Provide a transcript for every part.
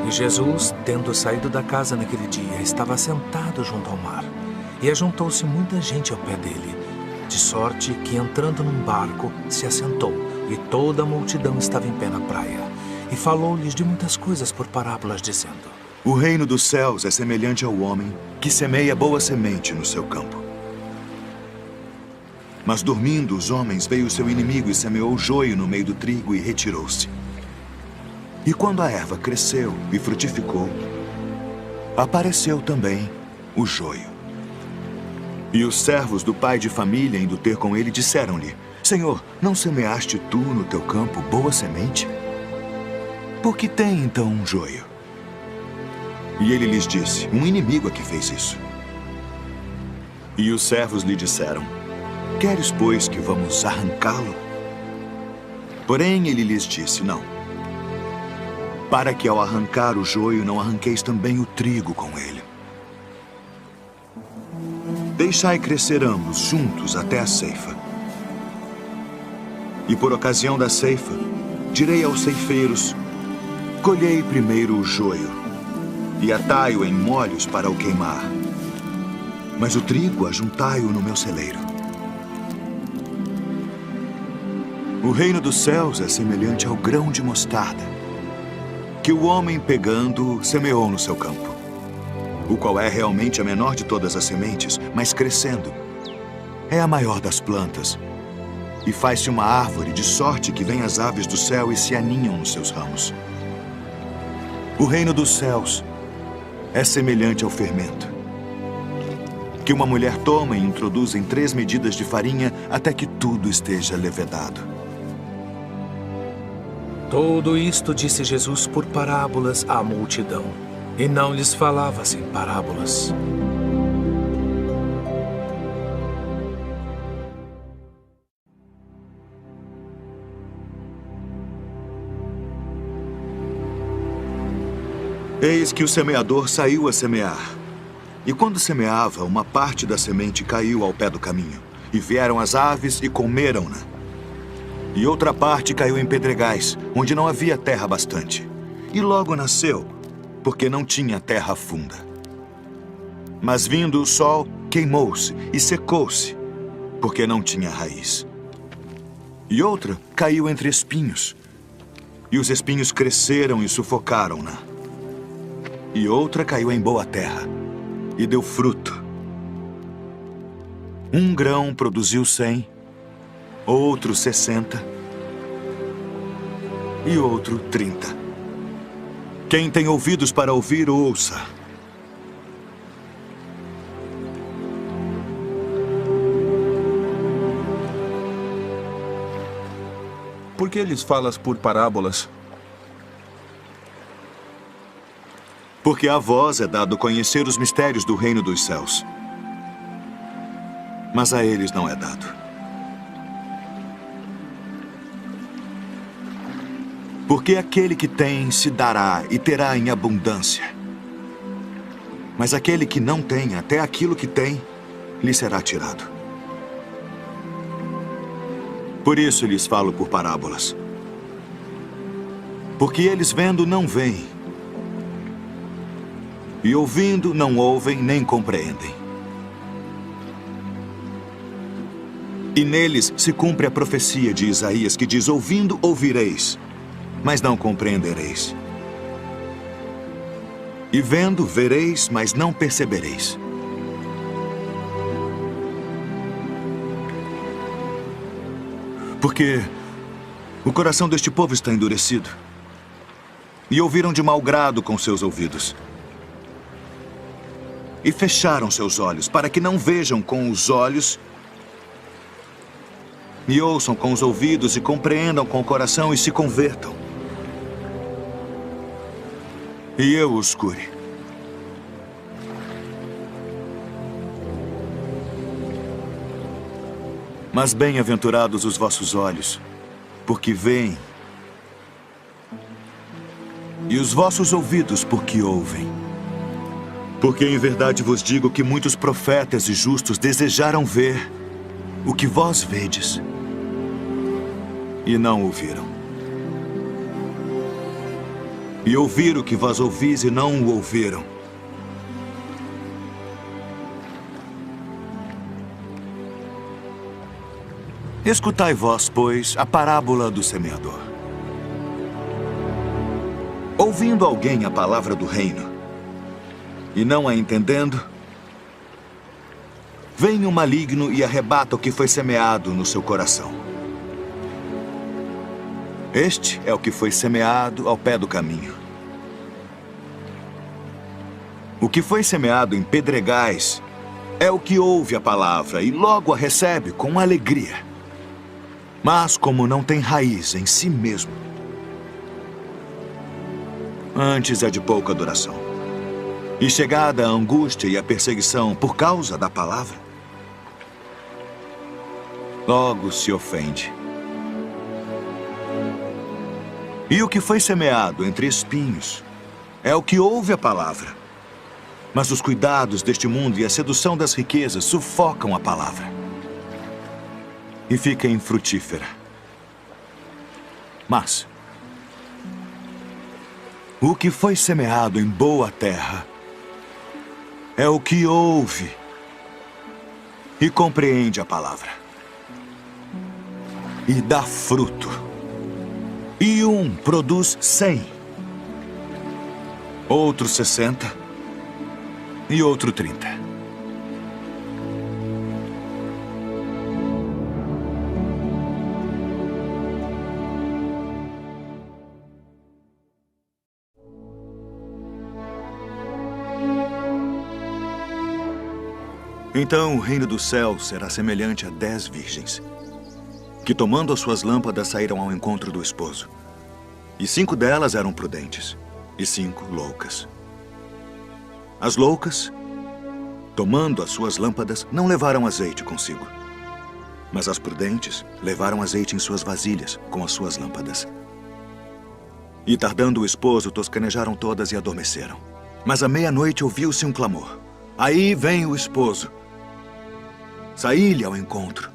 E Jesus, tendo saído da casa naquele dia, estava sentado junto ao mar. E ajuntou-se muita gente ao pé dele, de sorte que, entrando num barco, se assentou, e toda a multidão estava em pé na praia. E falou-lhes de muitas coisas por parábolas, dizendo: O reino dos céus é semelhante ao homem que semeia boa semente no seu campo. Mas dormindo os homens, veio o seu inimigo e semeou joio no meio do trigo e retirou-se. E quando a erva cresceu e frutificou, apareceu também o joio. E os servos do pai de família, indo ter com ele, disseram-lhe: Senhor, não semeaste tu no teu campo boa semente? Por que tem então um joio? E ele lhes disse: Um inimigo é que fez isso. E os servos lhe disseram: Queres, pois, que vamos arrancá-lo? Porém ele lhes disse: Não. Para que ao arrancar o joio não arranqueis também o trigo com ele. Deixai crescer ambos juntos até a ceifa. E por ocasião da ceifa, direi aos ceifeiros: Colhei primeiro o joio, e atai-o em molhos para o queimar. Mas o trigo ajuntai-o no meu celeiro. O reino dos céus é semelhante ao grão de mostarda, que o homem, pegando, semeou no seu campo, o qual é realmente a menor de todas as sementes, mas crescendo, é a maior das plantas, e faz-se uma árvore, de sorte que vêm as aves do céu e se aninham nos seus ramos. O reino dos céus é semelhante ao fermento, que uma mulher toma e introduz em 3 medidas de farinha até que tudo esteja levedado. Tudo isto disse Jesus por parábolas à multidão, e não lhes falava sem parábolas. Eis que o semeador saiu a semear. E quando semeava, uma parte da semente caiu ao pé do caminho, e vieram as aves e comeram-na. E outra parte caiu em pedregais, onde não havia terra bastante. E logo nasceu, porque não tinha terra funda. Mas vindo o sol, queimou-se e secou-se, porque não tinha raiz. E outra caiu entre espinhos, e os espinhos cresceram e sufocaram-na. E outra caiu em boa terra, e deu fruto. Um grão produziu 100, outro 60 e outro 30. Quem tem ouvidos para ouvir, ouça. Por que lhes falas por parábolas? Porque a vós é dado conhecer os mistérios do reino dos céus, mas a eles não é dado. Porque aquele que tem se dará e terá em abundância. Mas aquele que não tem, até aquilo que tem, lhe será tirado. Por isso lhes falo por parábolas. Porque eles vendo não veem, e ouvindo não ouvem nem compreendem. E neles se cumpre a profecia de Isaías, que diz: ouvindo ouvireis, mas não compreendereis. E vendo, vereis, mas não percebereis. Porque o coração deste povo está endurecido, e ouviram de mau grado com seus ouvidos, e fecharam seus olhos, para que não vejam com os olhos, e ouçam com os ouvidos, e compreendam com o coração, e se convertam. E eu os cure. Mas bem-aventurados os vossos olhos, porque veem, e os vossos ouvidos, porque ouvem. Porque em verdade vos digo que muitos profetas e justos desejaram ver o que vós vedes, e não ouviram. e ouvir o que vós ouvis e não o ouviram. Escutai vós, pois, a parábola do semeador. Ouvindo alguém a palavra do reino, e não a entendendo, vem o maligno e arrebata o que foi semeado no seu coração. Este é o que foi semeado ao pé do caminho. O que foi semeado em pedregais é o que ouve a palavra e logo a recebe com alegria. Mas como não tem raiz em si mesmo, antes é de pouca duração. E chegada a angústia e a perseguição por causa da palavra, logo se ofende. E o que foi semeado entre espinhos é o que ouve a palavra. Mas os cuidados deste mundo e a sedução das riquezas sufocam a palavra e fica infrutífera. Mas o que foi semeado em boa terra é o que ouve e compreende a palavra e dá fruto. E um produz 100, outro 60 e outro 30. Então o reino do céu será semelhante a 10 virgens, que tomando as suas lâmpadas saíram ao encontro do esposo. E 5 delas eram prudentes, e 5 loucas. As loucas, tomando as suas lâmpadas, não levaram azeite consigo. Mas as prudentes levaram azeite em suas vasilhas, com as suas lâmpadas. E tardando o esposo, toscanejaram todas e adormeceram. Mas à meia-noite ouviu-se um clamor. Aí vem o esposo. Saí-lhe ao encontro.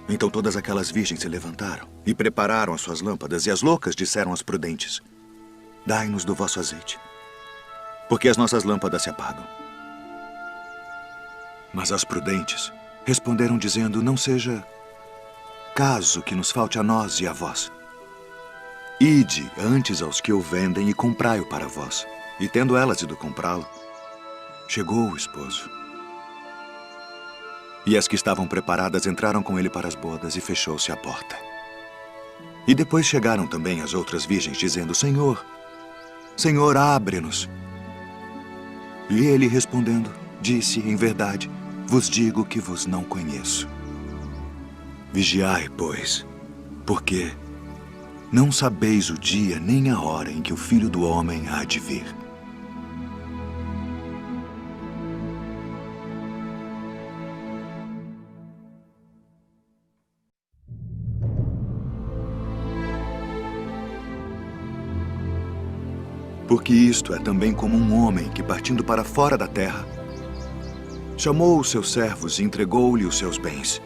Então todas aquelas virgens se levantaram e prepararam as suas lâmpadas, e as loucas disseram às prudentes: dai-nos do vosso azeite, porque as nossas lâmpadas se apagam. Mas as prudentes responderam dizendo: não seja caso que nos falte a nós e a vós. Ide antes aos que o vendem e comprai-o para vós. E tendo elas ido comprá-lo, chegou o esposo. E as que estavam preparadas entraram com ele para as bodas e fechou-se a porta. E depois chegaram também as outras virgens, dizendo: Senhor, Senhor, abre-nos. E ele, respondendo, disse: em verdade, vos digo que vos não conheço. Vigiai, pois, porque não sabeis o dia nem a hora em que o Filho do Homem há de vir. Porque isto é também como um homem que, partindo para fora da terra, chamou os seus servos e entregou-lhe os seus bens.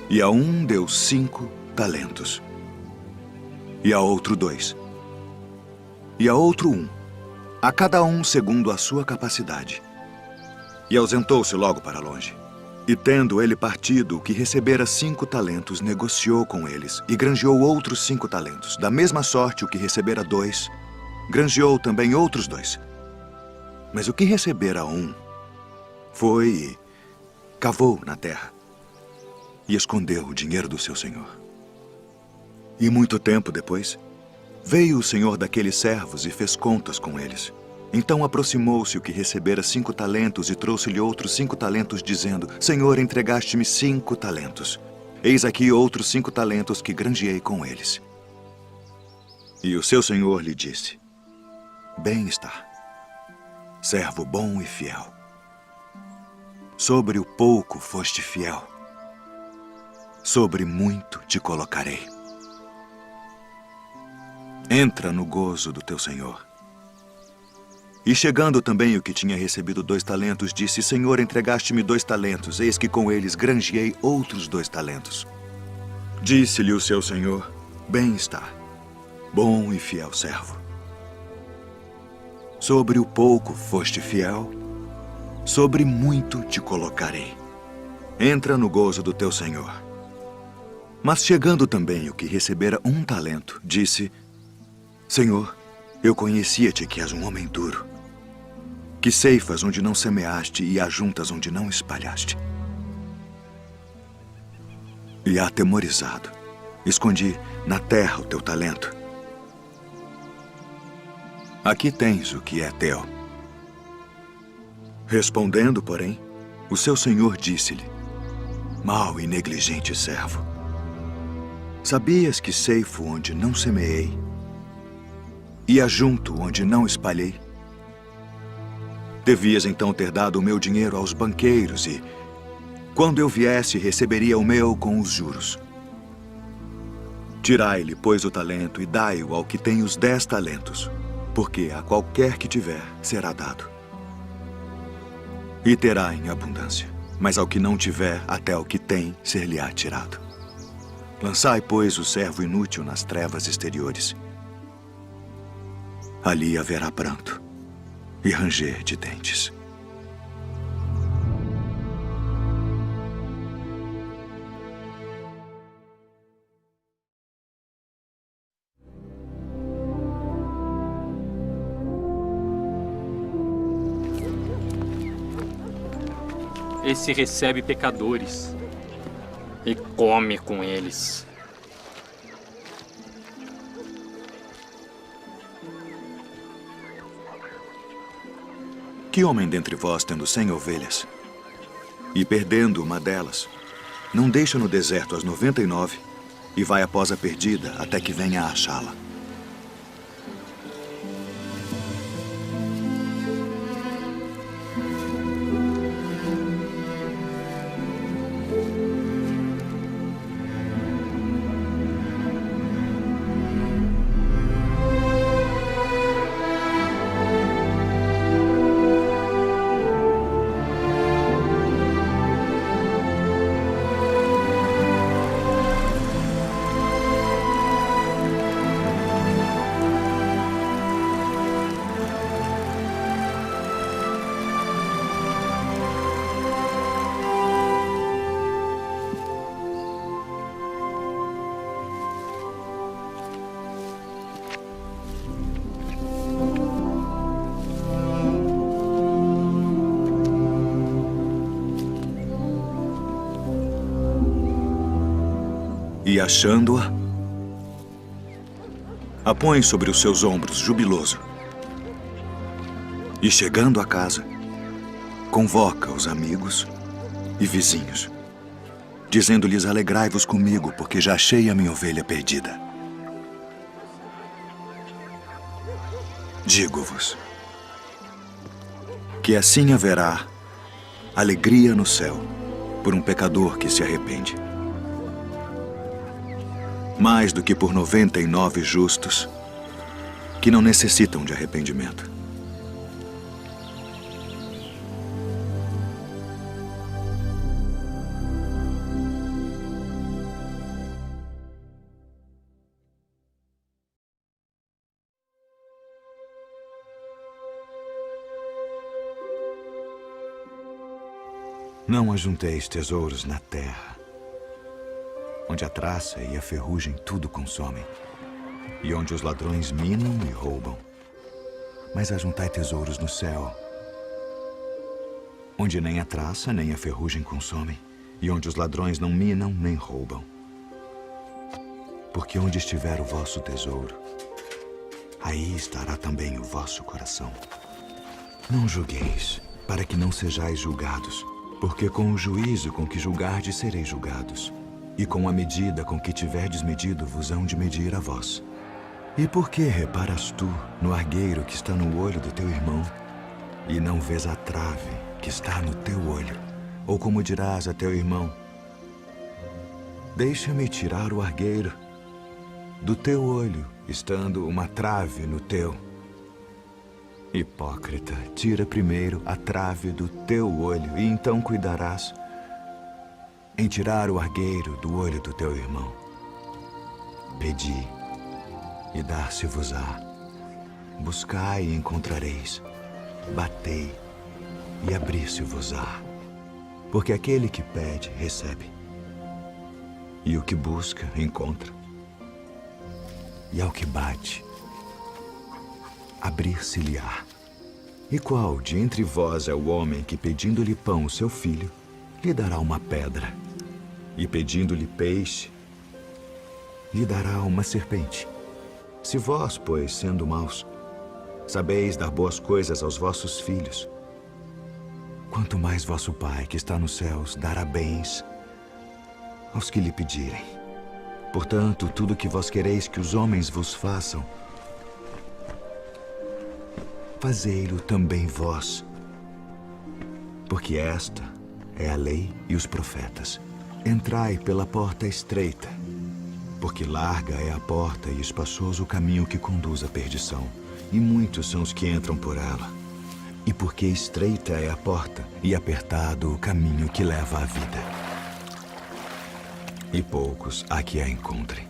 E a um deu 5 talentos, e a outro 2, e a outro 1, a cada um segundo a sua capacidade. E ausentou-se logo para longe. E tendo ele partido, o que recebera 5 talentos, negociou com eles, e granjeou outros 5 talentos. Da mesma sorte, o que recebera 2, granjeou também outros 2. Mas o que recebera 1, foi e cavou na terra, e escondeu o dinheiro do seu senhor. E muito tempo depois, veio o senhor daqueles servos e fez contas com eles. Então aproximou-se o que recebera 5 talentos e trouxe-lhe outros 5 talentos, dizendo: Senhor, entregaste-me 5 talentos. Eis aqui outros 5 talentos que granjeei com eles. E o seu senhor lhe disse: bem está, servo bom e fiel. Sobre o pouco foste fiel, sobre muito te colocarei. Entra no gozo do teu senhor. E chegando também o que tinha recebido 2 talentos, disse: Senhor, entregaste-me 2 talentos, eis que com eles granjeei outros 2 talentos. Disse-lhe o seu senhor: bem está, bom e fiel servo. Sobre o pouco foste fiel, sobre muito te colocarei. Entra no gozo do teu Senhor. Mas chegando também o que recebera 1 talento, disse: Senhor, eu conhecia-te que és um homem duro, que ceifas onde não semeaste e ajuntas onde não espalhaste. E atemorizado, escondi na terra o teu talento. Aqui tens o que é teu. Respondendo, porém, o seu senhor disse-lhe: Mau e negligente servo, sabias que ceifo onde não semeei e ajunto onde não espalhei? Devias então ter dado o meu dinheiro aos banqueiros e, quando eu viesse, receberia o meu com os juros. Tirai-lhe, pois, o talento e dai-o ao que tem os 10 talentos, porque a qualquer que tiver será dado, e terá em abundância. Mas ao que não tiver, até o que tem ser-lhe-á tirado. Lançai, pois, o servo inútil nas trevas exteriores. Ali haverá pranto e ranger de dentes. Esse recebe pecadores e come com eles. Que homem dentre vós, tendo 100 ovelhas, e perdendo uma delas, não deixa no deserto as 99 e vai após a perdida até que venha a achá-la? E achando-a, a põe sobre os seus ombros, jubiloso. E chegando a casa, convoca os amigos e vizinhos, dizendo-lhes: alegrai-vos comigo, porque já achei a minha ovelha perdida. Digo-vos que assim haverá alegria no céu por um pecador que se arrepende, mais do que por 99 justos que não necessitam de arrependimento. Não ajunteis tesouros na terra, onde a traça e a ferrugem tudo consomem, e onde os ladrões minam e roubam. Mas ajuntai tesouros no céu, onde nem a traça nem a ferrugem consomem, e onde os ladrões não minam nem roubam. Porque onde estiver o vosso tesouro, aí estará também o vosso coração. Não julgueis, para que não sejais julgados, porque com o juízo com que julgardes sereis julgados, e com a medida com que tiverdes medido vos hão de medir a vós. E por que reparas tu no argueiro que está no olho do teu irmão, e não vês a trave que está no teu olho? Ou como dirás a teu irmão: deixa-me tirar o argueiro do teu olho, estando uma trave no teu? Hipócrita, tira primeiro a trave do teu olho, e então cuidarás em tirar o argueiro do olho do teu irmão. Pedi, e dar-se-vos-á. Buscai e encontrareis. Batei e abrir-se-vos-á. Porque aquele que pede, recebe. E o que busca, encontra. E ao que bate, abrir-se-lhe-á. E qual de entre vós é o homem que, pedindo-lhe pão, seu filho, lhe dará uma pedra? E pedindo-lhe peixe, lhe dará uma serpente? Se vós, pois, sendo maus, sabeis dar boas coisas aos vossos filhos, quanto mais vosso Pai, que está nos céus, dará bens aos que lhe pedirem. Portanto, tudo que vós quereis que os homens vos façam, fazei-lo também vós. Porque esta é a lei e os profetas. Entrai pela porta estreita, porque larga é a porta e espaçoso o caminho que conduz à perdição, e muitos são os que entram por ela. E porque estreita é a porta e apertado o caminho que leva à vida, e poucos há que a encontrem.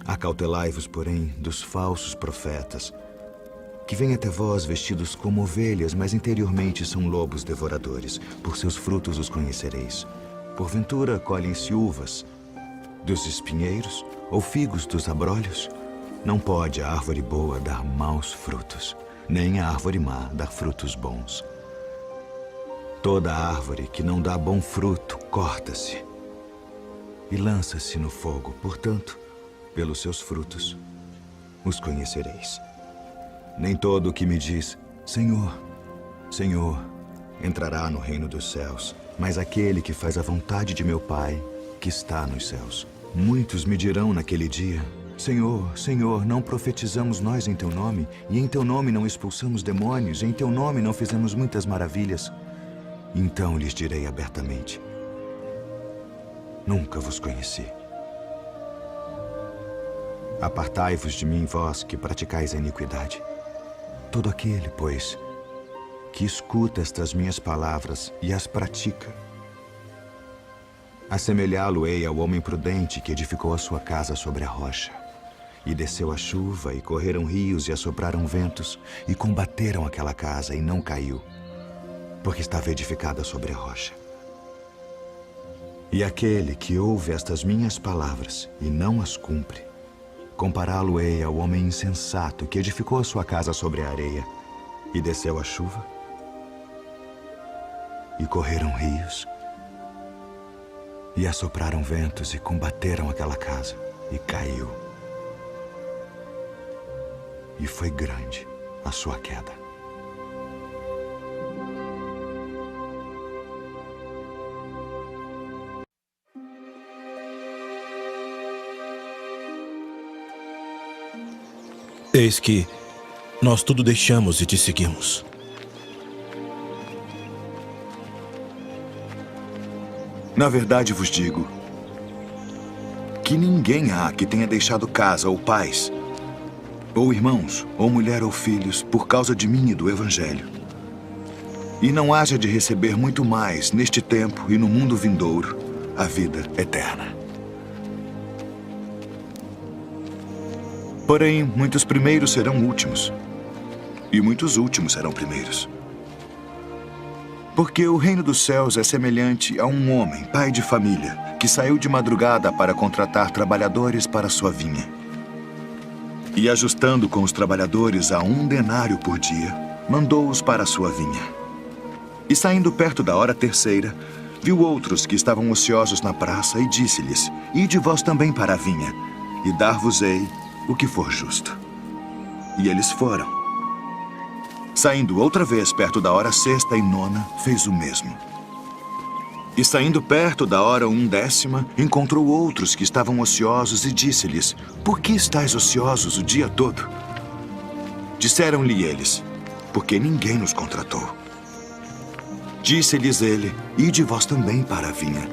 Acautelai-vos, porém, dos falsos profetas, que vêm até vós vestidos como ovelhas, mas interiormente são lobos devoradores. Por seus frutos os conhecereis. Porventura colhem-se uvas dos espinheiros ou figos dos abrolhos? Não pode a árvore boa dar maus frutos, nem a árvore má dar frutos bons. Toda árvore que não dá bom fruto corta-se e lança-se no fogo. Portanto, pelos seus frutos os conhecereis. Nem todo o que me diz, Senhor, Senhor, entrará no reino dos céus, mas aquele que faz a vontade de meu Pai, que está nos céus. Muitos me dirão naquele dia, Senhor, Senhor, não profetizamos nós em teu nome, e em teu nome não expulsamos demônios, e em teu nome não fizemos muitas maravilhas? Então lhes direi abertamente, nunca vos conheci. Apartai-vos de mim, vós que praticais a iniquidade. Todo aquele, pois, que escuta estas minhas palavras e as pratica, assemelhá-lo-ei ao homem prudente que edificou a sua casa sobre a rocha. E desceu a chuva, e correram rios, e assopraram ventos, e combateram aquela casa, e não caiu, porque estava edificada sobre a rocha. E aquele que ouve estas minhas palavras e não as cumpre, compará-lo-ei ao homem insensato que edificou a sua casa sobre a areia, e desceu a chuva, e correram rios, e assopraram ventos, e combateram aquela casa, e caiu. E foi grande a sua queda. Eis que nós tudo deixamos e te seguimos. Na verdade vos digo que ninguém há que tenha deixado casa ou pais, ou irmãos, ou mulher ou filhos, por causa de mim e do Evangelho, e não haja de receber muito mais neste tempo e no mundo vindouro a vida eterna. Porém, muitos primeiros serão últimos, e muitos últimos serão primeiros. Porque o reino dos céus é semelhante a um homem, pai de família, que saiu de madrugada para contratar trabalhadores para sua vinha. E ajustando com os trabalhadores a 1 denário por dia, mandou-os para a sua vinha. E saindo perto da hora terceira, viu outros que estavam ociosos na praça e disse-lhes, ide vós também para a vinha, e dar-vos-ei o que for justo. E eles foram. Saindo outra vez perto da hora sexta e nona, fez o mesmo. E saindo perto da hora 1/10, encontrou outros que estavam ociosos e disse-lhes, por que estáis ociosos o dia todo? Disseram-lhe eles, porque ninguém nos contratou. Disse-lhes ele, ide vós também para a vinha,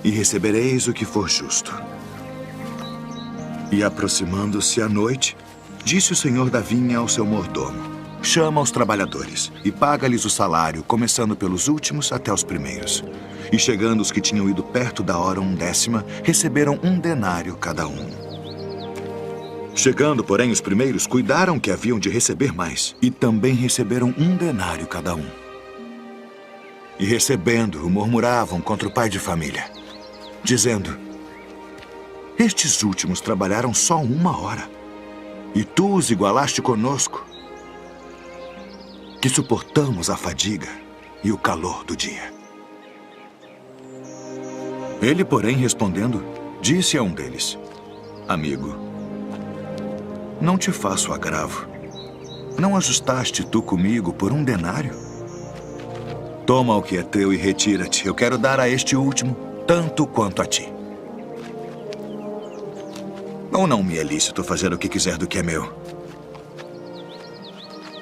e recebereis o que for justo. E aproximando-se a noite, disse o senhor da vinha ao seu mordomo, chama os trabalhadores e paga-lhes o salário, começando pelos últimos até os primeiros. E chegando os que tinham ido perto da hora 1/10, receberam 1 denário cada um. Chegando, porém, os primeiros cuidaram que haviam de receber mais, e também receberam 1 denário cada um. E recebendo-o, murmuravam contra o pai de família, dizendo: estes últimos trabalharam só 1 hora, e tu os igualaste conosco, que suportamos a fadiga e o calor do dia. Ele, porém, respondendo, disse a um deles: amigo, não te faço agravo. Não ajustaste tu comigo por 1 denário? Toma o que é teu e retira-te. Eu quero dar a este último tanto quanto a ti. Ou não me é lícito fazer o que quiser do que é meu?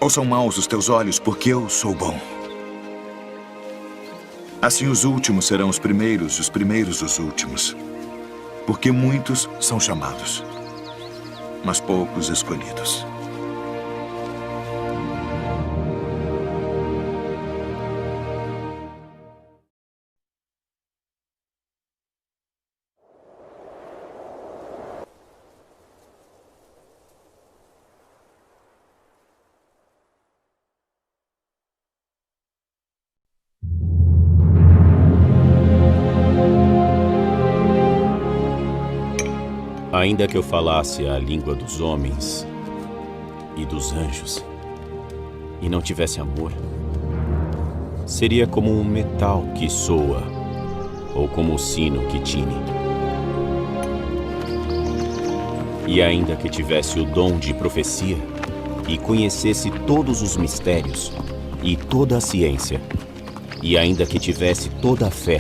Ou são maus os teus olhos porque eu sou bom? Assim os últimos serão os primeiros os últimos. Porque muitos são chamados, mas poucos escolhidos. Ainda que eu falasse a língua dos homens e dos anjos, e não tivesse amor, seria como um metal que soa, ou como o sino que tine. E ainda que tivesse o dom de profecia, e conhecesse todos os mistérios, e toda a ciência, e ainda que tivesse toda a fé,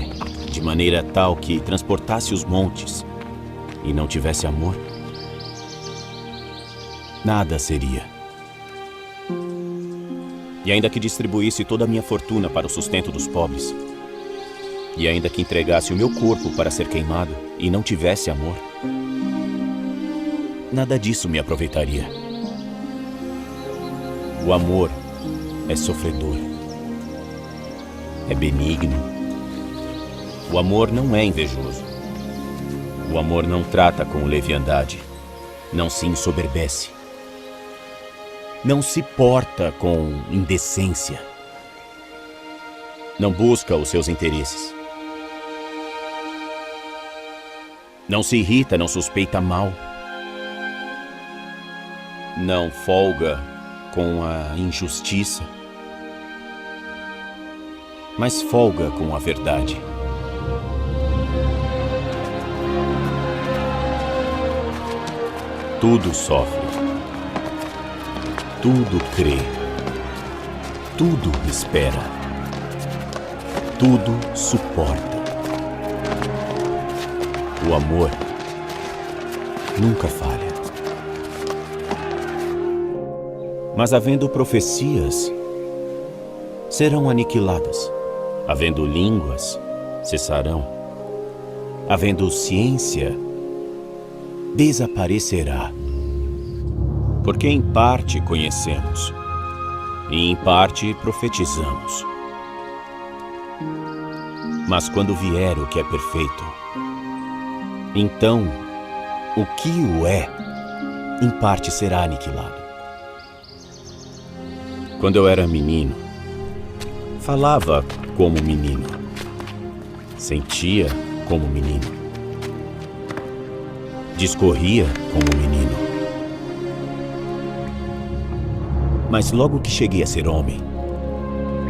de maneira tal que transportasse os montes, e não tivesse amor, nada seria. E ainda que distribuísse toda a minha fortuna para o sustento dos pobres, e ainda que entregasse o meu corpo para ser queimado, e não tivesse amor, nada disso me aproveitaria. O amor é sofredor, é benigno. O amor não é invejoso. O amor não trata com leviandade, não se ensoberbece, não se porta com indecência, não busca os seus interesses, não se irrita, não suspeita mal, não folga com a injustiça, mas folga com a verdade. Tudo sofre, tudo crê, tudo espera, tudo suporta. O amor nunca falha. Mas havendo profecias, serão aniquiladas. Havendo línguas, cessarão. Havendo ciência, desaparecerá. Porque em parte conhecemos, e em parte profetizamos. Mas quando vier o que é perfeito, então o que o é, em parte será aniquilado. Quando eu era menino, falava como menino, sentia como menino, discorria como menino. Mas logo que cheguei a ser homem,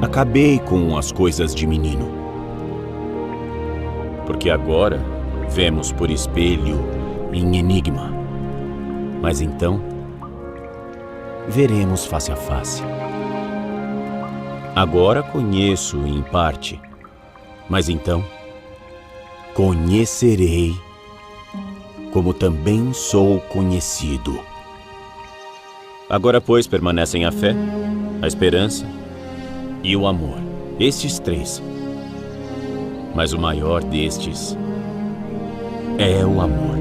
acabei com as coisas de menino. Porque agora vemos por espelho em enigma, mas então veremos face a face. Agora conheço em parte, mas então conhecerei como também sou conhecido. Agora, pois, permanecem a fé, a esperança e o amor. Estes 3. Mas o maior destes é o amor.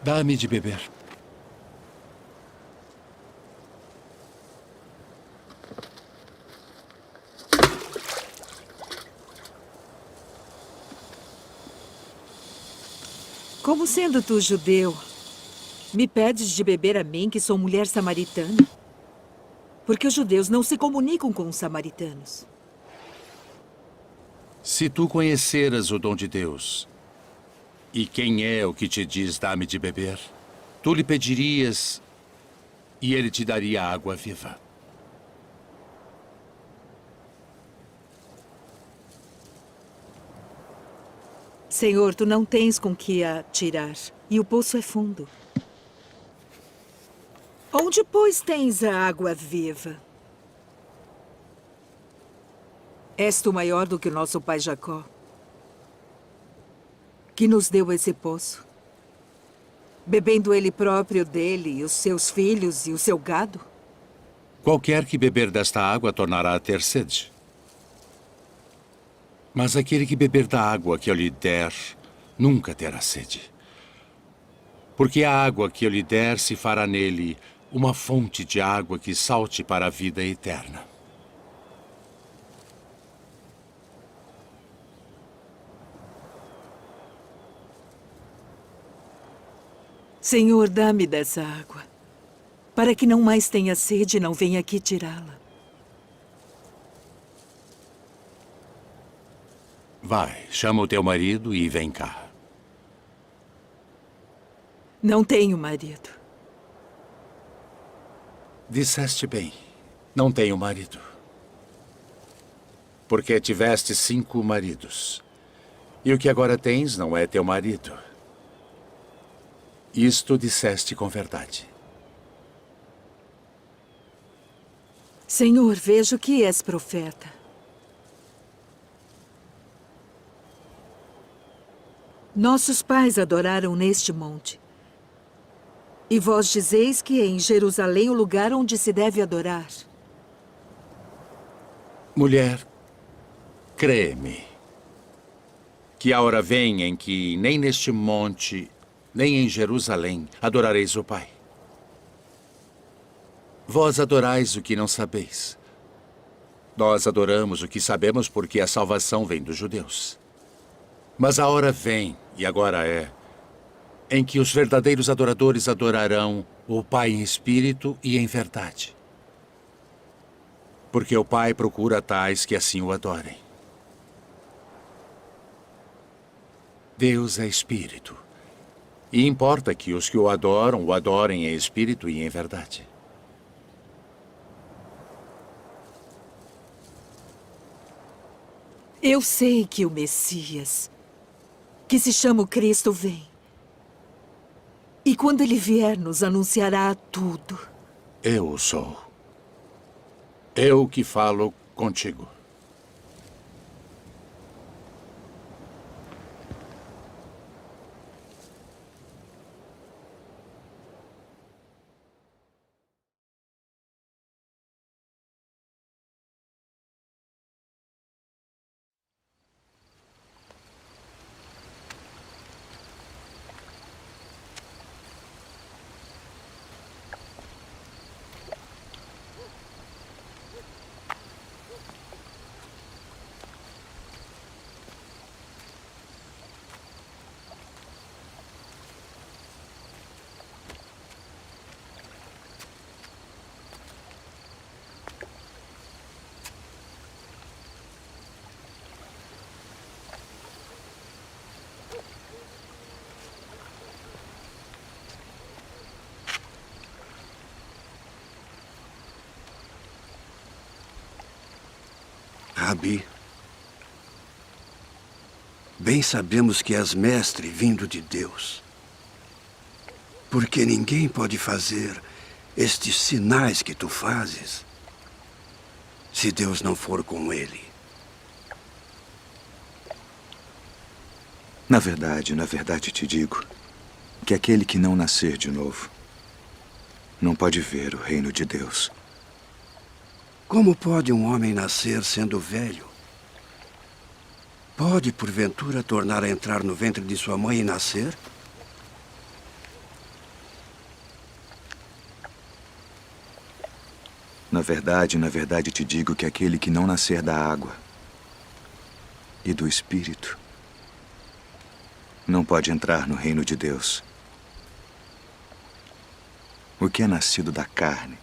Dá-me de beber. Como sendo tu judeu, me pedes de beber a mim, que sou mulher samaritana? Porque os judeus não se comunicam com os samaritanos. Se tu conheceras o dom de Deus, e quem é o que te diz dá-me de beber, tu lhe pedirias e ele te daria água viva. Senhor, tu não tens com que a tirar, e o poço é fundo. Onde, pois, tens a água viva? És tu maior do que o nosso pai Jacó, que nos deu esse poço, bebendo ele próprio dele, e os seus filhos e o seu gado? Qualquer que beber desta água tornará a ter sede. Mas aquele que beber da água que eu lhe der, nunca terá sede. Porque a água que eu lhe der se fará nele uma fonte de água que salte para a vida eterna. Senhor, dá-me dessa água, para que não mais tenha sede e não venha aqui tirá-la. Vai, chama o teu marido e vem cá. Não tenho marido. Disseste bem, não tenho marido. Porque tiveste 5 maridos. E o que agora tens não é teu marido. Isto disseste com verdade. Senhor, vejo que és profeta. Nossos pais adoraram neste monte. E vós dizeis que é em Jerusalém o lugar onde se deve adorar. Mulher, crê-me, que a hora vem em que nem neste monte, nem em Jerusalém adorareis o Pai. Vós adorais o que não sabeis. Nós adoramos o que sabemos porque a salvação vem dos judeus. Mas a hora vem, e agora é, em que os verdadeiros adoradores adorarão o Pai em espírito e em verdade. Porque o Pai procura tais que assim o adorem. Deus é espírito. E importa que os que o adorem em espírito e em verdade. Eu sei que o Messias, que se chama o Cristo, vem. E quando ele vier, nos anunciará tudo. Eu o sou. Eu que falo contigo. Rabi, bem sabemos que és mestre vindo de Deus. Porque ninguém pode fazer estes sinais que tu fazes se Deus não for com ele. Na verdade te digo que aquele que não nascer de novo não pode ver o reino de Deus. Como pode um homem nascer sendo velho? Pode, porventura, tornar a entrar no ventre de sua mãe e nascer? na verdade te digo que aquele que não nascer da água e do Espírito não pode entrar no reino de Deus. O que é nascido da carne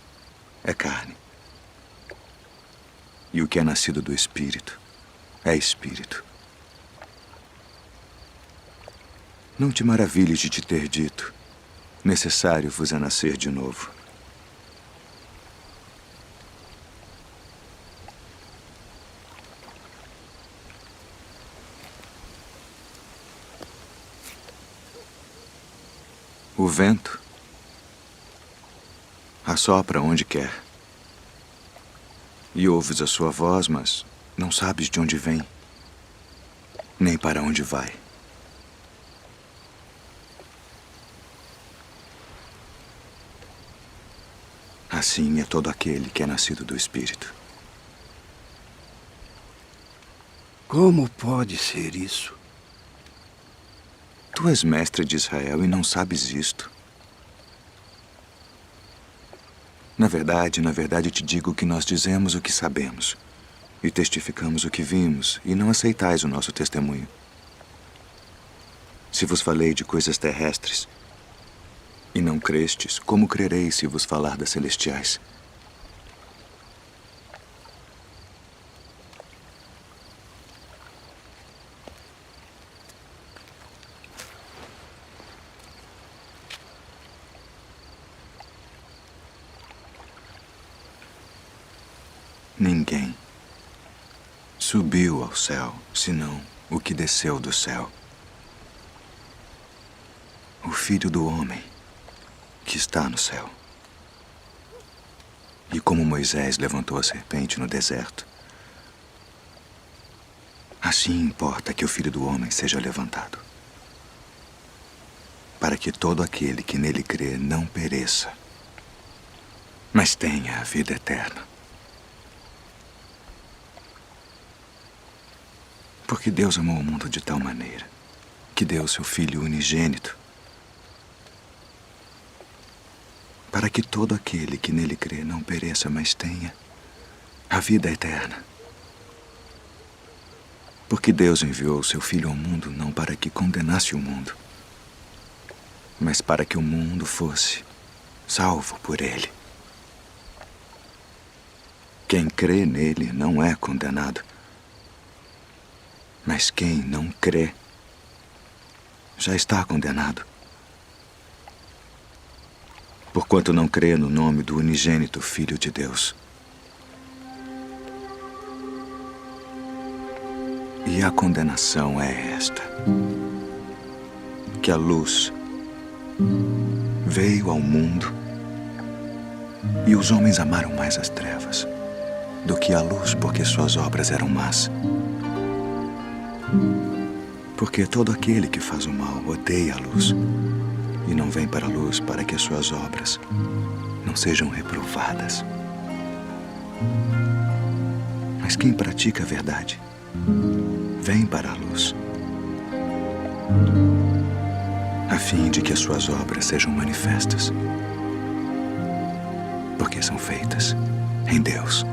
é carne. E o que é nascido do Espírito é Espírito. Não te maravilhes de te ter dito: necessário vos é nascer de novo. O vento assopra onde quer. E ouves a sua voz, mas não sabes de onde vem, nem para onde vai. Assim é todo aquele que é nascido do Espírito. Como pode ser isso? Tu és mestre de Israel e não sabes isto. Na verdade te digo que nós dizemos o que sabemos e testificamos o que vimos, e não aceitais o nosso testemunho. Se vos falei de coisas terrestres e não crestes, como crereis se vos falar das celestiais? Ninguém subiu ao céu, senão o que desceu do céu. O Filho do Homem que está no céu. E como Moisés levantou a serpente no deserto, assim importa que o Filho do Homem seja levantado, para que todo aquele que nele crê não pereça, mas tenha a vida eterna. Porque Deus amou o mundo de tal maneira que deu seu Filho unigênito, para que todo aquele que nele crê não pereça, mas tenha a vida eterna. Porque Deus enviou seu Filho ao mundo não para que condenasse o mundo, mas para que o mundo fosse salvo por ele. Quem crê nele não é condenado, mas quem não crê já está condenado, porquanto não crê no nome do unigênito Filho de Deus. E a condenação é esta: que a luz veio ao mundo e os homens amaram mais as trevas do que a luz, porque suas obras eram más. Porque todo aquele que faz o mal odeia a luz e não vem para a luz, para que as suas obras não sejam reprovadas. Mas quem pratica a verdade vem para a luz, a fim de que as suas obras sejam manifestas, porque são feitas em Deus.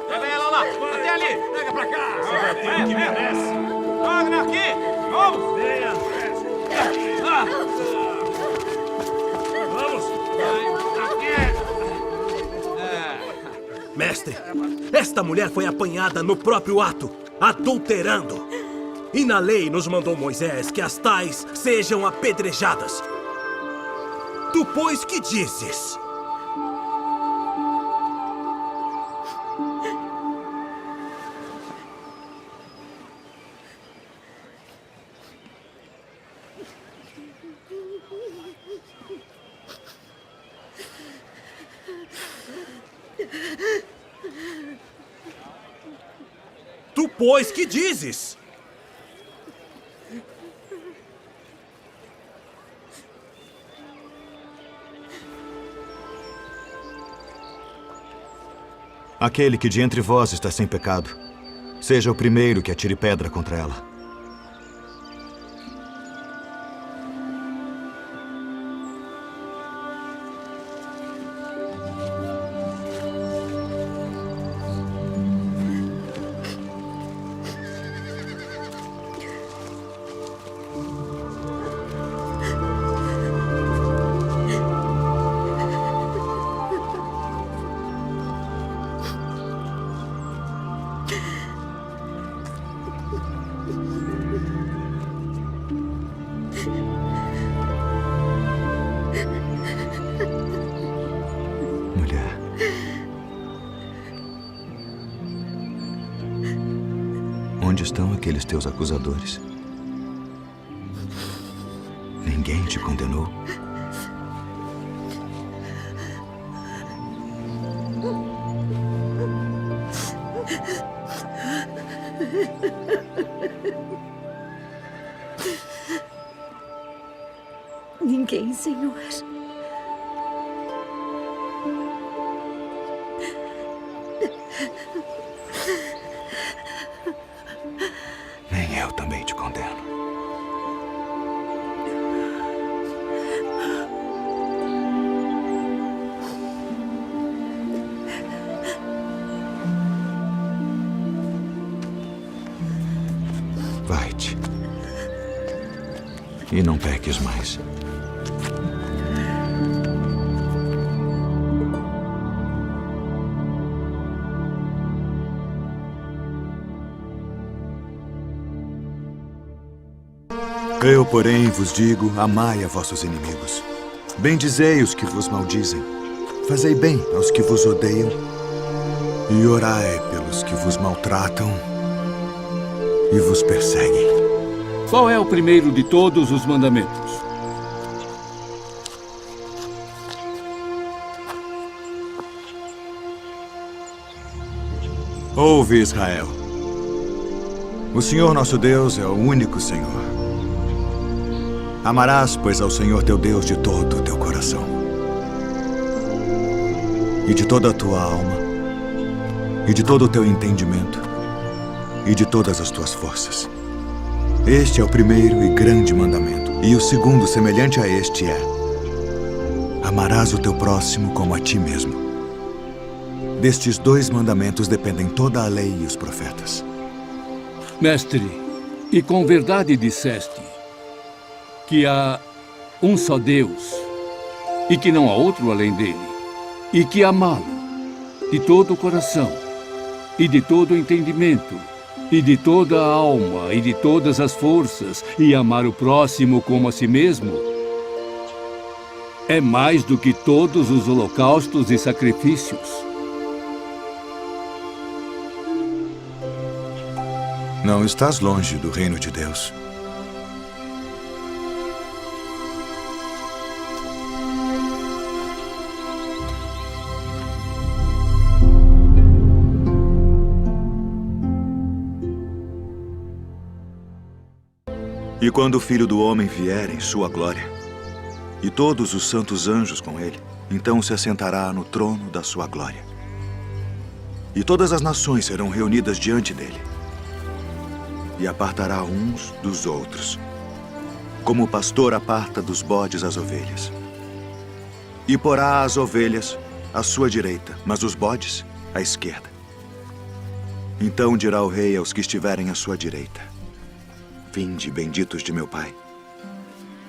Pega ela lá, até ali. Pega pra cá. Vem, que merece. Joga aqui. Vamos. Venha. Vamos. Aqui. Mestre, esta mulher foi apanhada no próprio ato, adulterando. E na lei nos mandou Moisés que as tais sejam apedrejadas. Tu, pois, que dizes? Tu, pois, que dizes? Aquele que de entre vós está sem pecado, seja o primeiro que atire pedra contra ela. Mulher, onde estão aqueles teus acusadores? Ninguém te condenou? Ninguém, Senhor. Nem eu também te condeno. Vai-te. E não peques mais. Eu, porém, vos digo, amai a vossos inimigos. Bendizei os que vos maldizem. Fazei bem aos que vos odeiam. E orai pelos que vos maltratam e vos perseguem. Qual é o primeiro de todos os mandamentos? Ouve, Israel. O Senhor nosso Deus é o único Senhor. Amarás, pois, ao Senhor teu Deus de todo o teu coração, e de toda a tua alma, e de todo o teu entendimento, e de todas as tuas forças. Este é o primeiro e grande mandamento. E o segundo, semelhante a este, é: amarás o teu próximo como a ti mesmo. Destes 2 mandamentos dependem toda a lei e os profetas. Mestre, e com verdade disseste que há um só Deus e que não há outro além dele, e que amá-lo de todo o coração e de todo o entendimento e de toda a alma e de todas as forças, e amar o próximo como a si mesmo, é mais do que todos os holocaustos e sacrifícios. Não estás longe do reino de Deus. E quando o Filho do Homem vier em sua glória, e todos os santos anjos com ele, então se assentará no trono da sua glória. E todas as nações serão reunidas diante dele, e apartará uns dos outros, como o pastor aparta dos bodes as ovelhas. E porá as ovelhas à sua direita, mas os bodes à esquerda. Então dirá o rei aos que estiverem à sua direita: vinde, benditos de meu Pai.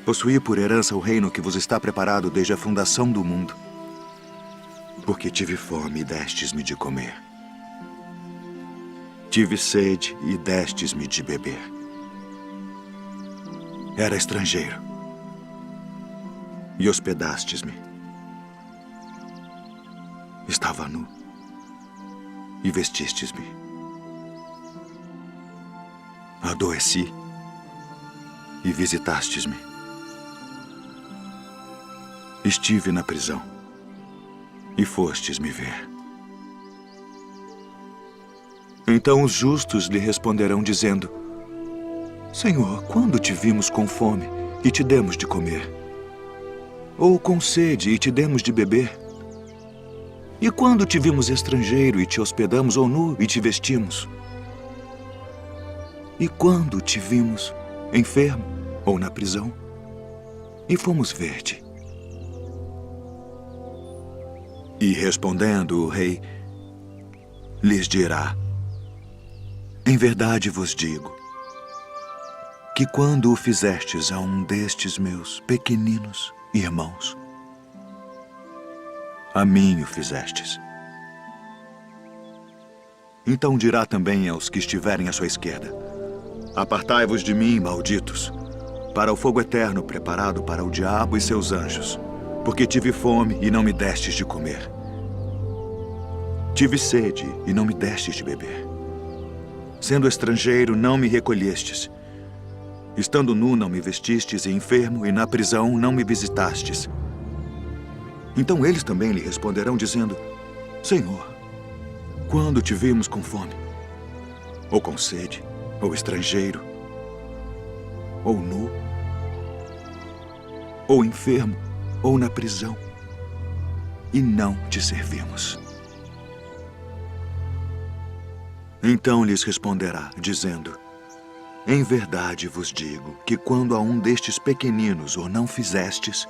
Possuí por herança o reino que vos está preparado desde a fundação do mundo. Porque tive fome e destes-me de comer. Tive sede e destes-me de beber. Era estrangeiro e hospedastes-me. Estava nu e vestistes-me. Adoeci e visitastes-me. estive na prisão e fostes me ver. Então os justos lhe responderão dizendo: Senhor, quando te vimos com fome e te demos de comer? Ou com sede e te demos de beber? E quando te vimos estrangeiro e te hospedamos, ou nu e te vestimos? E quando te vimos enfermo ou na prisão e fomos ver-te? E respondendo o rei, lhes dirá: Em verdade vos digo, que quando o fizestes a um destes meus pequeninos irmãos, a mim o fizestes. Então dirá também aos que estiverem à sua esquerda: Apartai-vos de mim, malditos, para o fogo eterno preparado para o diabo e seus anjos, porque tive fome e não me destes de comer. Tive sede e não me destes de beber. Sendo estrangeiro, não me recolhestes. Estando nu, não me vestistes, e enfermo, e na prisão, não me visitastes. Então eles também lhe responderão, dizendo: Senhor, quando te vimos com fome, ou com sede, ou estrangeiro, ou nu, ou enfermo, ou na prisão, e não te servimos? Então lhes responderá, dizendo: Em verdade vos digo que quando a um destes pequeninos o não fizestes,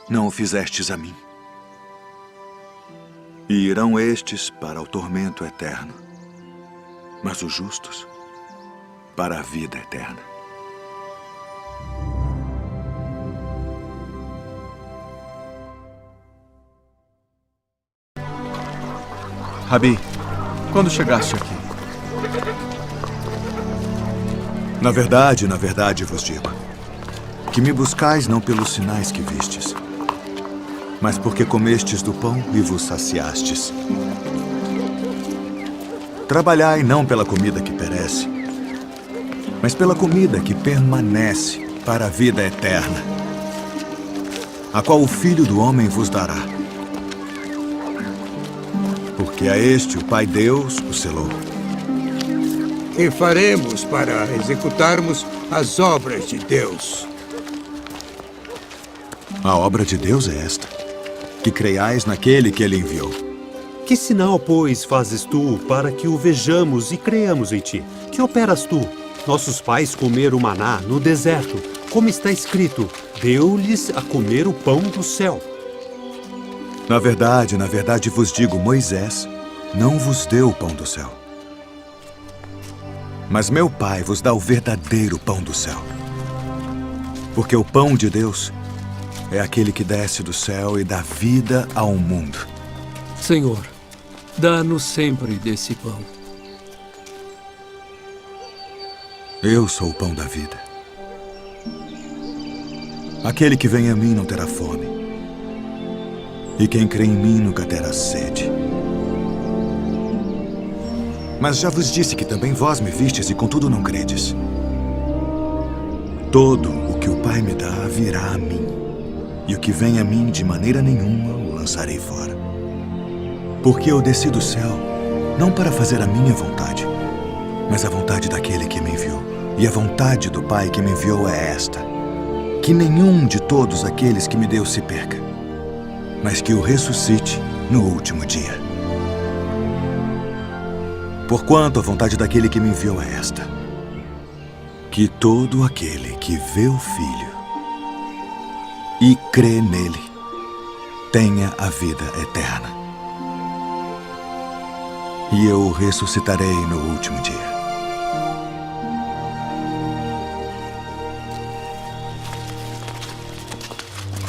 não o fizestes a mim. E irão estes para o tormento eterno, mas os justos para a vida eterna. Rabi, quando chegaste aqui? Na verdade vos digo, que me buscais não pelos sinais que vistes, mas porque comestes do pão e vos saciastes. Trabalhai não pela comida que perece, mas pela comida que permanece para a vida eterna, a qual o Filho do Homem vos dará. Porque a este o Pai Deus o selou. E faremos para executarmos as obras de Deus. A obra de Deus é esta: que creiais naquele que ele enviou. Que sinal, pois, fazes tu para que o vejamos e creiamos em ti? Que operas tu? Nossos pais comeram maná no deserto, como está escrito: deu-lhes a comer o pão do céu. Na verdade vos digo, Moisés não vos deu o pão do céu. Mas meu Pai vos dá o verdadeiro pão do céu. Porque o pão de Deus é aquele que desce do céu e dá vida ao mundo. Senhor, dá-nos sempre desse pão. Eu sou o pão da vida. Aquele que vem a mim não terá fome, e quem crê em mim nunca terá sede. Mas já vos disse que também vós me vistes e contudo não credes. Todo o que o Pai me dá virá a mim, e o que vem a mim de maneira nenhuma o lançarei fora. Porque eu desci do céu não para fazer a minha vontade, mas a vontade daquele que me enviou. E a vontade do Pai que me enviou é esta: que nenhum de todos aqueles que me deu se perca, mas que o ressuscite no último dia. Porquanto a vontade daquele que me enviou é esta: que todo aquele que vê o Filho e crê nele tenha a vida eterna. E eu o ressuscitarei no último dia.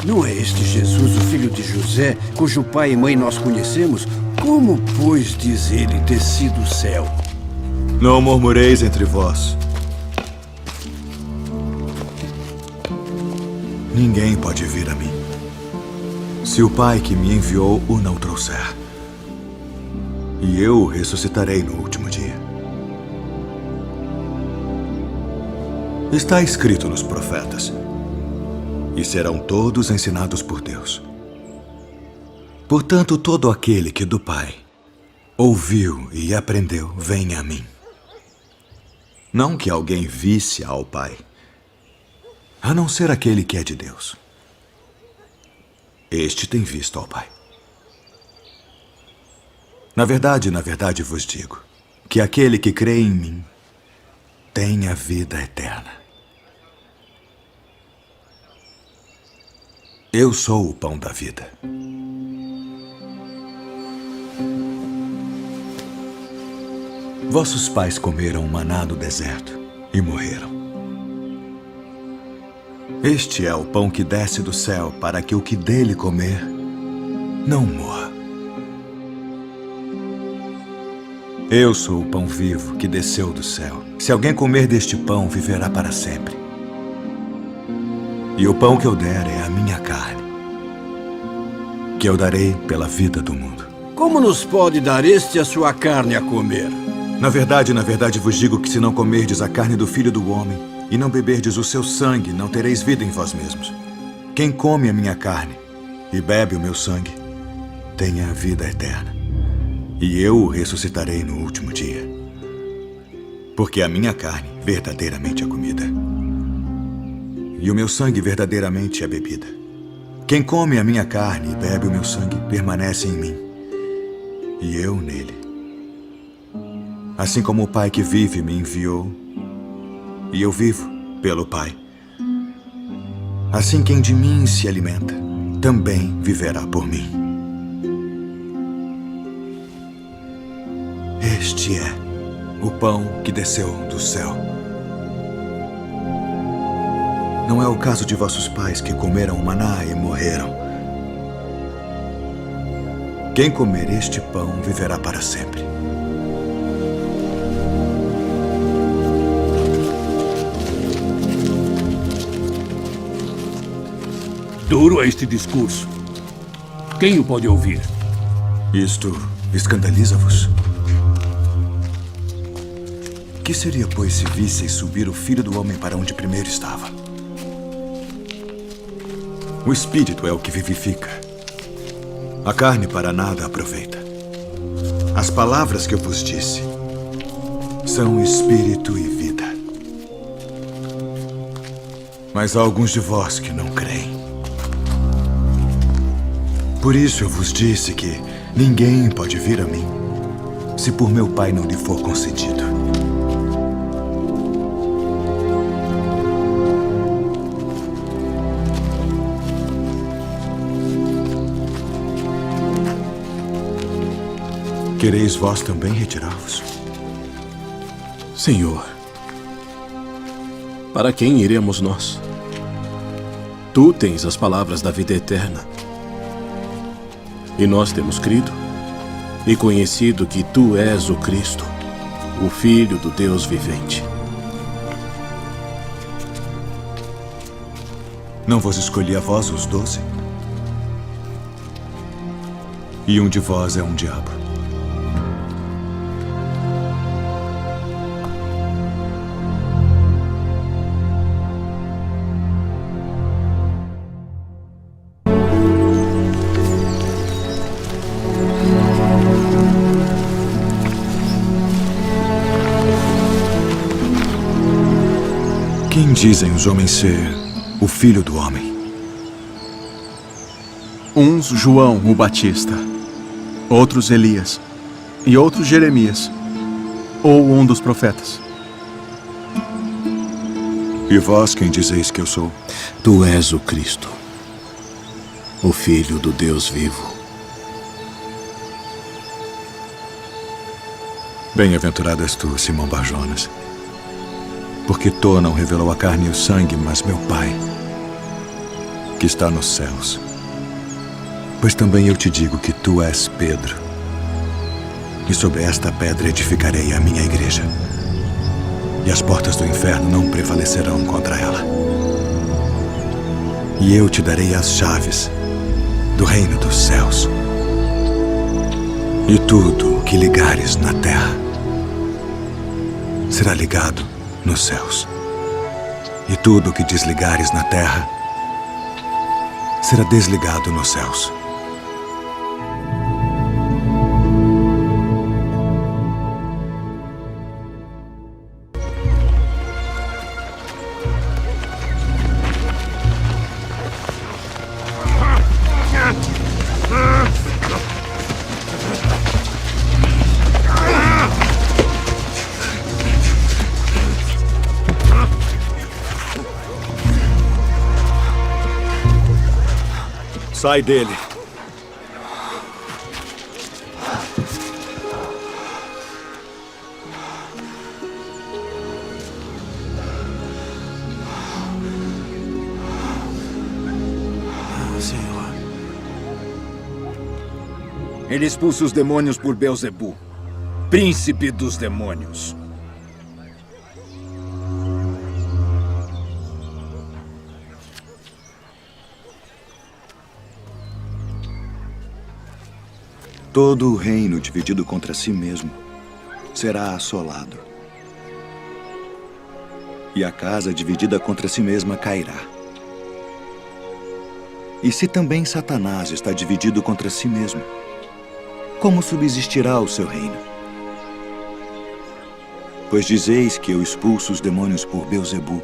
Não é este Jesus, o filho de José, cujo pai e mãe nós conhecemos? Como, pois, diz ele desci do céu? Não murmureis entre vós. Ninguém pode vir a mim, se o Pai que me enviou o não trouxer. E eu o ressuscitarei no último dia. Está escrito nos profetas: e serão todos ensinados por Deus. Portanto, todo aquele que do Pai ouviu e aprendeu, vem a mim. Não que alguém visse ao Pai, a não ser aquele que é de Deus. Este tem visto ao Pai. Na verdade vos digo que aquele que crê em mim tem a vida eterna. Eu sou o pão da vida. Vossos pais comeram maná no deserto e morreram. Este é o pão que desce do céu para que o que dele comer não morra. Eu sou o pão vivo que desceu do céu. Se alguém comer deste pão, viverá para sempre. E o pão que eu der é a minha carne, que eu darei pela vida do mundo. Como nos pode dar este a sua carne a comer? Na verdade vos digo que se não comerdes a carne do Filho do Homem e não beberdes o seu sangue, não tereis vida em vós mesmos. Quem come a minha carne e bebe o meu sangue, tem a vida eterna. E eu o ressuscitarei no último dia. Porque a minha carne verdadeiramente é comida, e o meu sangue verdadeiramente é bebida. Quem come a minha carne e bebe o meu sangue permanece em mim, e eu nele. Assim como o Pai que vive me enviou, e eu vivo pelo Pai. Assim quem de mim se alimenta, também viverá por mim. Este é o pão que desceu do céu. Não é o caso de vossos pais que comeram maná e morreram. Quem comer este pão viverá para sempre. Duro é este discurso. Quem o pode ouvir? Isto escandaliza-vos? Que seria, pois, se visseis subir o Filho do Homem para onde primeiro estava? O Espírito é o que vivifica. A carne para nada aproveita. As palavras que eu vos disse são Espírito e vida. Mas há alguns de vós que não creem. Por isso eu vos disse que ninguém pode vir a mim se por meu Pai não lhe for concedido. Quereis vós também retirar-vos? Senhor, para quem iremos nós? Tu tens as palavras da vida eterna. E nós temos crido e conhecido que Tu és o Cristo, o Filho do Deus vivente. Não vos escolhi a vós os 12? E um de vós é um diabo. Quem dizem os homens ser o Filho do Homem? Uns João o Batista, outros Elias, e outros Jeremias, ou um dos profetas. E vós quem dizeis que eu sou? Tu és o Cristo, o Filho do Deus vivo. Bem-aventurado és tu, Simão Bar-Jonas, porque tu não revelou a carne e o sangue, mas meu Pai, que está nos céus. Pois também eu te digo que tu és Pedro, e sobre esta pedra edificarei a minha igreja, e as portas do inferno não prevalecerão contra ela. E eu te darei as chaves do reino dos céus. E tudo o que ligares na terra será ligado nos céus. E tudo o que desligares na terra será desligado nos céus. Sai dele. Senhor. Ele expulsa os demônios por Beelzebu, príncipe dos demônios. Todo o reino dividido contra si mesmo será assolado. E a casa dividida contra si mesma cairá. E se também Satanás está dividido contra si mesmo, como subsistirá o seu reino? Pois dizeis que eu expulso os demônios por Beelzebu.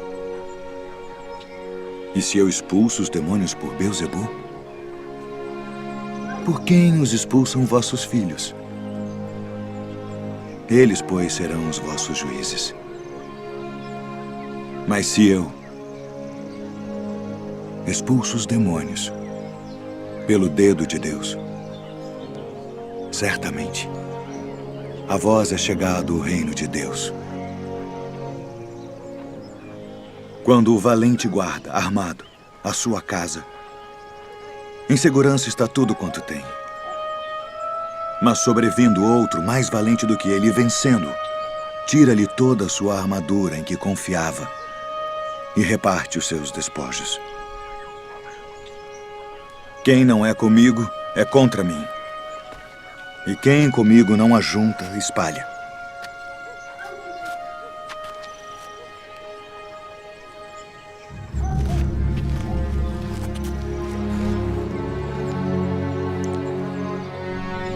E se eu expulso os demônios por Beelzebu, por quem os expulsam vossos filhos? Eles, pois, serão os vossos juízes. Mas se eu expulso os demônios pelo dedo de Deus, certamente a vós é chegado o reino de Deus. Quando o valente guarda, armado, a sua casa, em segurança está tudo quanto tem. Mas sobrevindo outro mais valente do que ele, vencendo, tira-lhe toda a sua armadura em que confiava e reparte os seus despojos. Quem não é comigo é contra mim. E quem comigo não ajunta, espalha.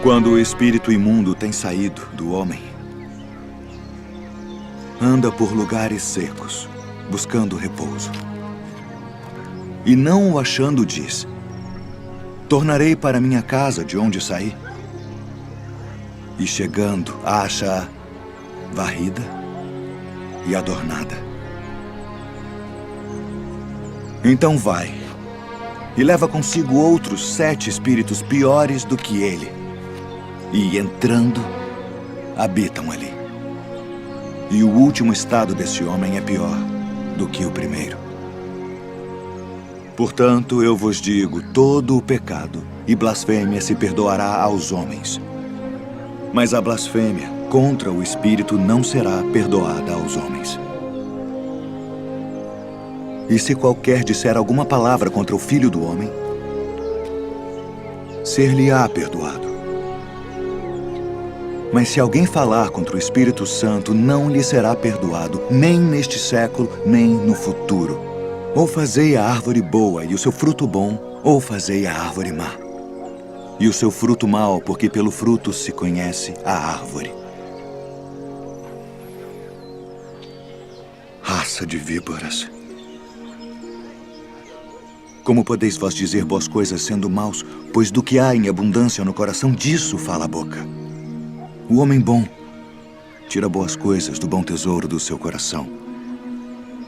Quando o espírito imundo tem saído do homem, anda por lugares secos, buscando repouso. E não o achando, diz: tornarei para minha casa de onde saí. E chegando, acha-a varrida e adornada. Então vai e leva consigo outros 7 espíritos piores do que ele. E, entrando, habitam ali. E o último estado desse homem é pior do que o primeiro. Portanto, eu vos digo, todo o pecado e blasfêmia se perdoará aos homens. Mas a blasfêmia contra o Espírito não será perdoada aos homens. E se qualquer disser alguma palavra contra o Filho do Homem, ser-lhe-á perdoado. Mas se alguém falar contra o Espírito Santo, não lhe será perdoado, nem neste século, nem no futuro. Ou fazei a árvore boa e o seu fruto bom, ou fazei a árvore má. E o seu fruto mau, porque pelo fruto se conhece a árvore. Raça de víboras. Como podeis vós dizer boas coisas sendo maus? Pois do que há em abundância no coração, disso fala a boca. O homem bom tira boas coisas do bom tesouro do seu coração.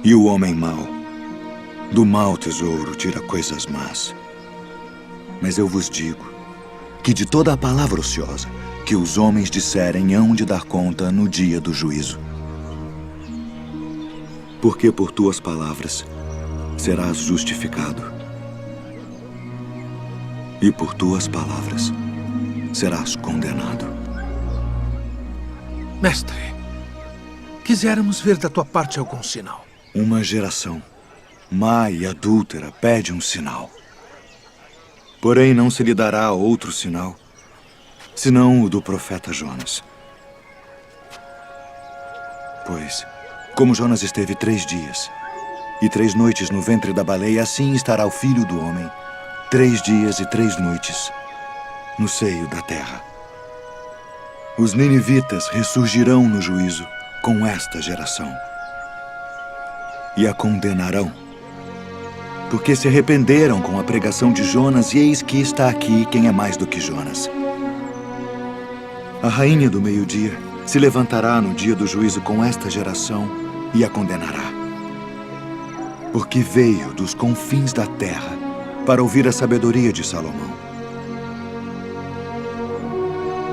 E o homem mau, do mau tesouro, tira coisas más. Mas eu vos digo que de toda a palavra ociosa que os homens disserem hão de dar conta no dia do juízo. Porque por tuas palavras serás justificado, e por tuas palavras serás condenado. Mestre, quiséramos ver da tua parte algum sinal. Uma geração má e adúltera pede um sinal. Porém, não se lhe dará outro sinal, senão o do profeta Jonas. Pois, como Jonas esteve 3 dias e 3 noites no ventre da baleia, assim estará o Filho do Homem 3 dias e 3 noites no seio da terra. Os ninivitas ressurgirão no juízo com esta geração e a condenarão, porque se arrependeram com a pregação de Jonas, e eis que está aqui quem é mais do que Jonas. A rainha do meio-dia se levantará no dia do juízo com esta geração e a condenará, porque veio dos confins da terra para ouvir a sabedoria de Salomão.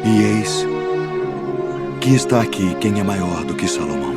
E eis que está aqui quem é maior do que Salomão.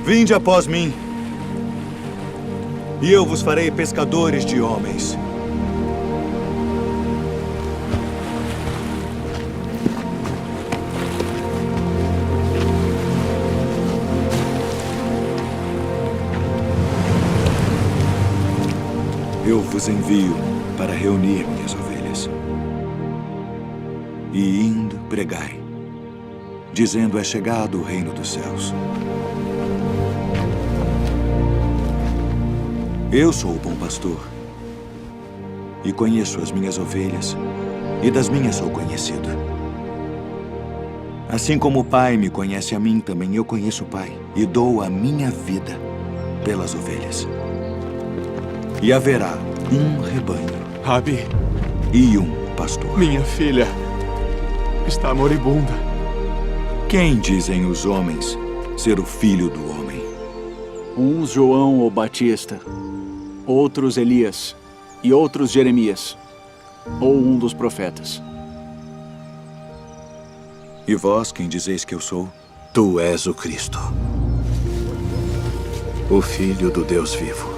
Vinde após mim, e eu vos farei pescadores de homens. Eu vos envio para reunir minhas ovelhas. E indo, pregai, dizendo: é chegado o reino dos céus. Eu sou o bom pastor, e conheço as minhas ovelhas, e das minhas sou conhecido. Assim como o Pai me conhece a mim, também eu conheço o Pai, e dou a minha vida pelas ovelhas. E haverá um rebanho, Rabi, e um pastor. Minha filha está moribunda. Quem dizem os homens ser o filho do homem? Uns João o Batista, outros Elias, e outros Jeremias, ou um dos profetas. E vós, quem dizeis que eu sou? Tu és o Cristo, o Filho do Deus vivo.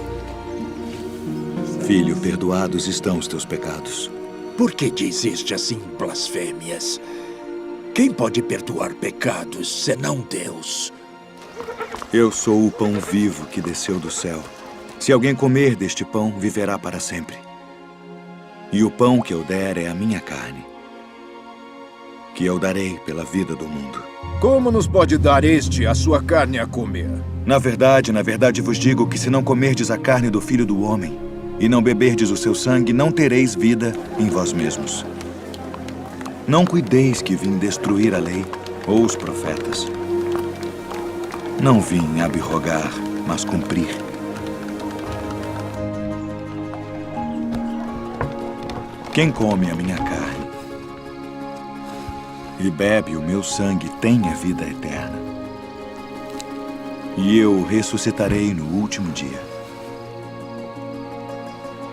Filho, perdoados estão os teus pecados. Por que dizeste assim blasfêmias? Quem pode perdoar pecados senão Deus? Eu sou o pão vivo que desceu do céu. Se alguém comer deste pão, viverá para sempre. E o pão que eu der é a minha carne, que eu darei pela vida do mundo. Como nos pode dar este a sua carne a comer? Na verdade vos digo que se não comerdes a carne do Filho do Homem e não beberdes o seu sangue, não tereis vida em vós mesmos. Não cuideis que vim destruir a lei ou os profetas. Não vim abrogar, mas cumprir. Quem come a minha carne e bebe o meu sangue tem a vida eterna. E eu o ressuscitarei no último dia.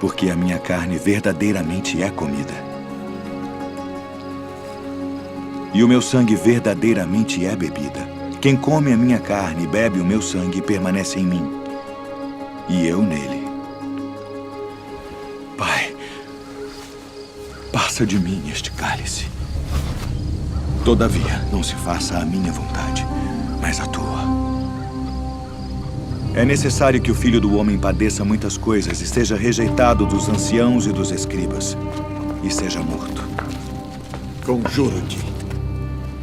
Porque a minha carne verdadeiramente é comida. E o meu sangue verdadeiramente é bebida. Quem come a minha carne e bebe o meu sangue permanece em mim, e eu nele. Pai, passa de mim este cálice. Todavia, não se faça a minha vontade, mas a tua. É necessário que o Filho do Homem padeça muitas coisas e seja rejeitado dos anciãos e dos escribas, e seja morto. Conjuro-te,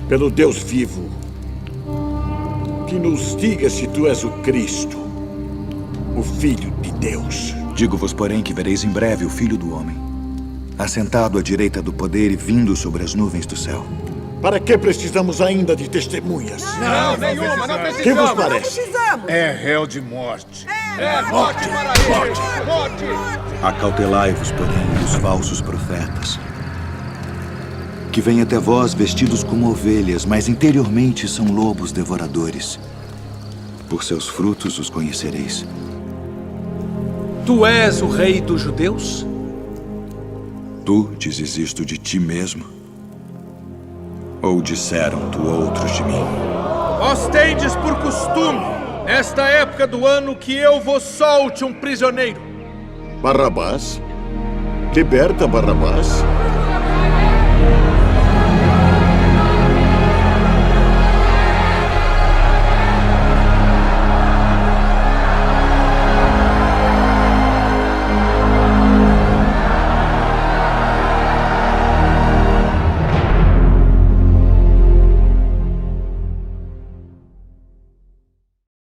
pelo Deus vivo, que nos diga se tu és o Cristo, o Filho de Deus. Digo-vos, porém, que vereis em breve o Filho do Homem, assentado à direita do poder e vindo sobre as nuvens do céu. Para que precisamos ainda de testemunhas? Não, nenhuma, não precisamos. Que vos parece? É réu de morte. Morte, morte, morte. Acautelai-vos, porém, dos falsos profetas, que vêm até vós vestidos como ovelhas, mas interiormente são lobos devoradores. Por seus frutos os conhecereis. Tu és o rei dos judeus? Tu dizes isto de ti mesmo? Ou disseram-tu outros de mim? Vós tendes por costume nesta época do ano que eu vos solte um prisioneiro. Barrabás? Liberta Barrabás?